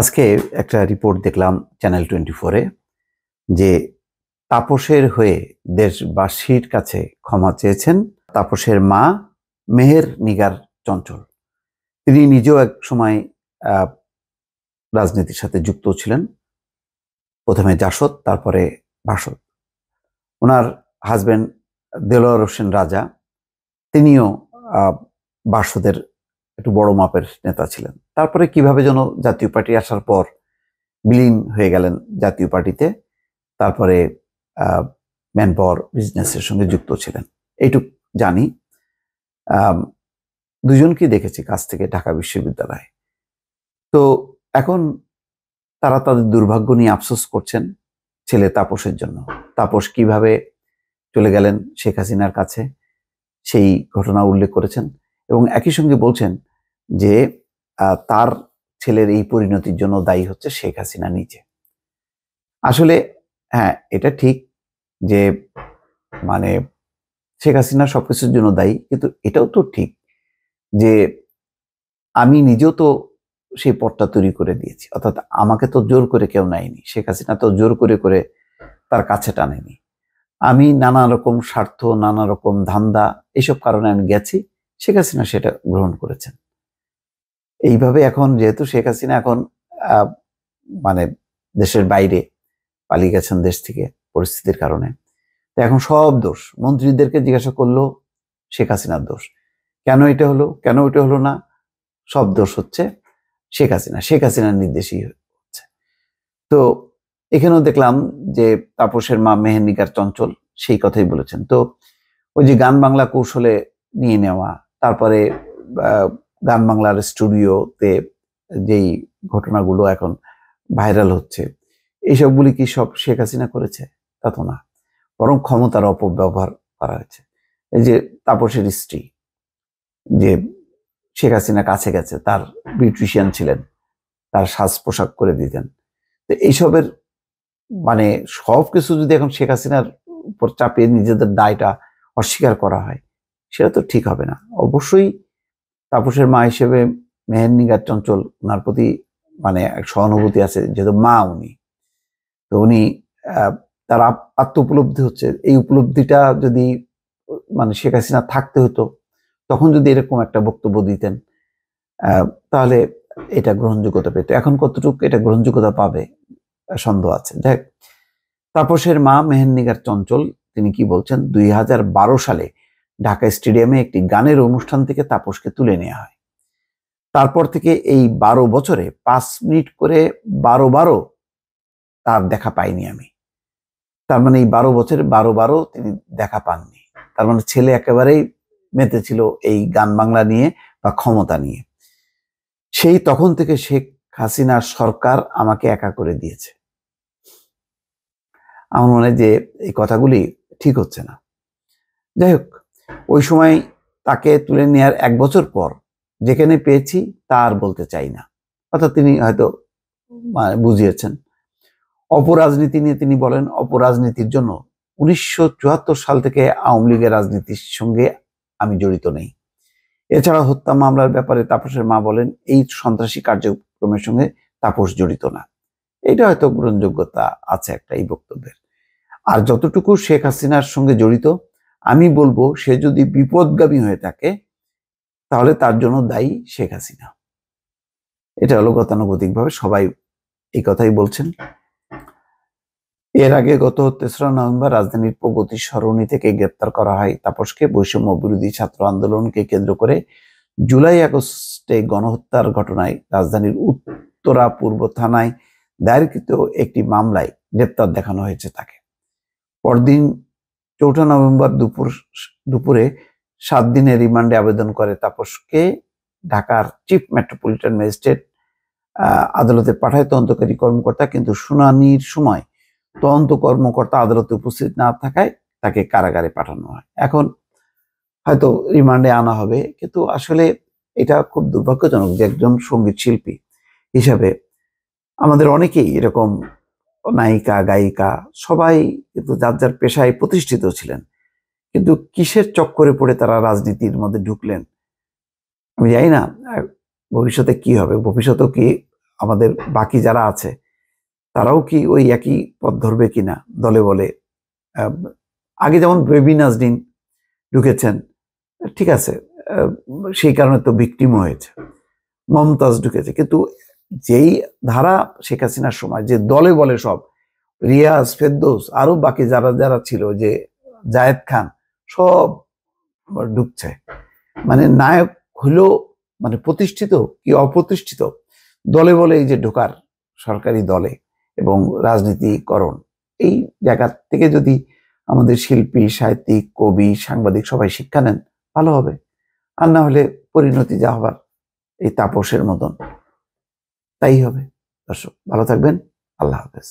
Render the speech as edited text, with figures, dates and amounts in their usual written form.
আজকে একটা রিপোর্ট দেখলাম চ্যানেল 24-এ যে তাপসের হয়ে দেশবাসীর কাছে ক্ষমা চেয়েছেন তাপসের মা মেহের নিগার চঞ্চল। তিনি নিজেও এক সময় রাজনীতির সাথে যুক্ত ছিলেন, প্রথমে জাসদ তারপরে বাসদ। ওনার হাজবেন্ড দেলোয়ার হোসেন রাজা, তিনিও বাসদের একটু বড় মাপের নেতা ছিলেন। তারপরে কিভাবে যেন জাতীয় পার্টি আসার পর বিলীন হয়ে গেলেন জাতীয় পার্টিতে, তারপরে ম্যান পাওয়ার বিজনেসের সঙ্গে যুক্ত ছিলেন, এইটুক জানি। দুজনকেই দেখেছি কাছ থেকে ঢাকা বিশ্ববিদ্যালয়ে। তো এখন তারা তাদের দুর্ভাগ্য নিয়ে আফসোস করছেন ছেলে তাপসের জন্য। তাপস কিভাবে চলে গেলেন শেখ হাসিনার কাছে সেই ঘটনা উল্লেখ করেছেন এবং একই সঙ্গে বলছেন যে তার ছেলের এই পরিণতির জন্য দায়ী হচ্ছে শেখ হাসিনা নিজে। আসলে হ্যাঁ, এটা ঠিক যে মানে শেখ হাসিনা সবকিছুর জন্য দায়ী, কিন্তু এটাও তো ঠিক যে আমি নিজেও তো সেই পথটা তৈরি করে দিয়েছি। অর্থাৎ আমাকে তো জোর করে কেউ নেয়নি, শেখ হাসিনা তো জোর করে করে তার কাছে টানেনি। আমি নানা রকম স্বার্থ, নানা রকম ধান্দা, এইসব কারণে আমি গেছি, শেখ হাসিনা সেটা গ্রহণ করেছেন। এইভাবে এখন যেহেতু শেখ হাসিনা এখন মানে দেশের বাইরে পালিয়ে গেছেন দেশ থেকে পরিস্থিতির কারণে, তো এখন সব দোষ মন্ত্রীদেরকে জিজ্ঞাসা করলো শেখ হাসিনার দোষ। কেন এটা হলো, কেন ওইটা হলো না, সব দোষ হচ্ছে শেখ হাসিনা, শেখ হাসিনার নির্দেশই হচ্ছে। তো এখানেও দেখলাম যে তাপসের মা মেহের নিগার চঞ্চল সেই কথাই বলেছেন। তো ওই যে গান বাংলা কৌশলে নিয়ে নেওয়া, তারপরে গান বাংলার স্টুডিওতে যেই ঘটনাগুলো এখন ভাইরাল হচ্ছে, এইসবগুলি কি সব শেখ হাসিনা করেছে? তা তো না, বরং ক্ষমতার অপব্যবহার করা হয়েছে। এই যে তাপসের স্ত্রী যে শেখ হাসিনা কাছে গেছে, তার বিউটিশিয়ান ছিলেন, তার সাজ পোশাক করে দিতেন। তো এইসবের মানে সবকিছু যদি এখন শেখ হাসিনার উপর চাপিয়ে নিজেদের দায়টা অস্বীকার করা হয়, সেটা তো ঠিক হবে না। অবশ্যই তাপসের মা হিসেবে মেহের নিগার চঞ্চল, ওনার প্রতি মানে এক সহানুভূতি আছে, যেহেতু মা উনি। তো উনি তার আত্ম উপলব্ধি হচ্ছে, এই উপলব্ধিটা যদি মানে শেখ হাসিনা থাকতে হতো, তখন যদি এরকম একটা বক্তব্য দিতেন, তাহলে এটা গ্রহণযোগ্যতা পেত। এখন কতটুকু এটা গ্রহণযোগ্যতা পাবে সন্দেহ আছে। দেখ, তাপসের মা মেহের নিগার চঞ্চল তিনি কি বলছেন, 2012 সালে ঢাকা স্টেডিয়ামে একটি গানের অনুষ্ঠান থেকে তাপসকে তুলে নেওয়া হয়। তারপর থেকে এই 12 বছরে 5 মিনিট করে 12 তার দেখা পাইনি আমি। তার মানে এই 12 বছরে 12 তিনি দেখা পাননি। তার মানে ছেলে একেবারেই মেতেছিল এই গান বাংলা নিয়ে বা ক্ষমতা নিয়ে। সেই তখন থেকে শেখ হাসিনার সরকার আমাকে একা করে দিয়েছে। আমার মনে হয় যে এই কথাগুলি ঠিক হচ্ছে না। যাই হোক, ওই সময় তাকে তুলে নেওয়ার 1 বছর পর যেখানে পেয়েছি তা আর বলতে চাই না, অর্থাৎ তিনি হয়তো বুঝিয়েছেন। অপরাজনীতি নিয়ে তিনি বলেন, অপরাজনীতির জন্য 1974 সাল থেকে আওয়ামী লীগের রাজনীতির সঙ্গে আমি জড়িত নেই। এছাড়া হত্যা মামলার ব্যাপারে তাপসের মা বলেন, এই সন্ত্রাসী কার্যক্রমের সঙ্গে তাপস জড়িত না। এটা হয়তো গ্রহণযোগ্যতা আছে একটা এই বক্তব্যের। আর যতটুকু শেখ হাসিনার সঙ্গে জড়িত, আমি বলবো সে যদি বিপদগামী হয়ে থাকে তাহলে তার জন্য দায়ী শেখ হাসিনা। এটা হলো গতানুগতিকভাবে সবাই এই কথাই বলছেন। এর আগে গত 3রা নভেম্বর রাজধানীর প্রগতি সরণি থেকে গ্রেপ্তার করা হয় তাপসকে। বৈষম্য বিরোধী ছাত্র আন্দোলনকে কেন্দ্র করে জুলাই আগস্টে গণহত্যার ঘটনায় রাজধানীর উত্তরা পূর্ব থানায় দায়েরকৃত একটি মামলায় গ্রেপ্তার দেখানো হয়েছে তাকে। পরদিন 4 নভেম্বর দুপুরে 7 দিনের রিমান্ডে আবেদন করে তাপসকে ঢাকার চিফ মেট্রোপলিটন ম্যাজিস্ট্রেট আদালতে পাঠায় তদন্তকারী কর্মকর্তা, কিন্তু শুনানির সময় তদন্ত কর্মকর্তা আদালতে উপস্থিত না থাকায় তাকে কারাগারে পাঠানো হয়। এখন হয়তো রিমান্ডে আনা হবে, কিন্তু আসলে এটা খুব দুর্ভাগ্যজনক যে একজন সঙ্গীত শিল্পী হিসাবে আমাদের অনেকেই এরকম নায়িকা গায়িকা সবাই কিন্তু যার যার পেশায় প্রতিষ্ঠিত ছিলেন, কিন্তু কিসের চক্করে পড়ে তারা রাজনীতির মধ্যে ঢুকলেন আমি জানি না। ভবিষ্যতে কি হবে, ভবিষ্যতেও কি আমাদের বাকি যারা আছে তারাও কি ওই একই পথ ধরবে কিনা দলে বলে? আহ, আগে যেমন বেবি নাজনীন ঢুকেছেন, ঠিক আছে, সেই কারণে তো ভিকটিম হয়েছে, মমতাজ ঢুকেছে, কিন্তু যেই ধারা শেখ হাসিনার সময় যে দলে বলে সব রিয়াজ, ফেরদৌস, আরো বাকি যারা যারা ছিল, যে জায়েদ খান, সব ঢুকছে। মানে নায়ক হলো মানে প্রতিষ্ঠিত কি অপ্রতিষ্ঠিত দলে বলে এই যে ঢোকার সরকারি দলে এবং রাজনীতিকরণ, এই জায়গা থেকে যদি আমাদের শিল্পী, সাহিত্যিক, কবি, সাংবাদিক সবাই শিক্ষা নেন ভালো হবে। আর না হলে পরিণতি যা হবার এই তাপসের মতন তাই হবে। দর্শক ভালো থাকবেন, আল্লাহ হাফেজ।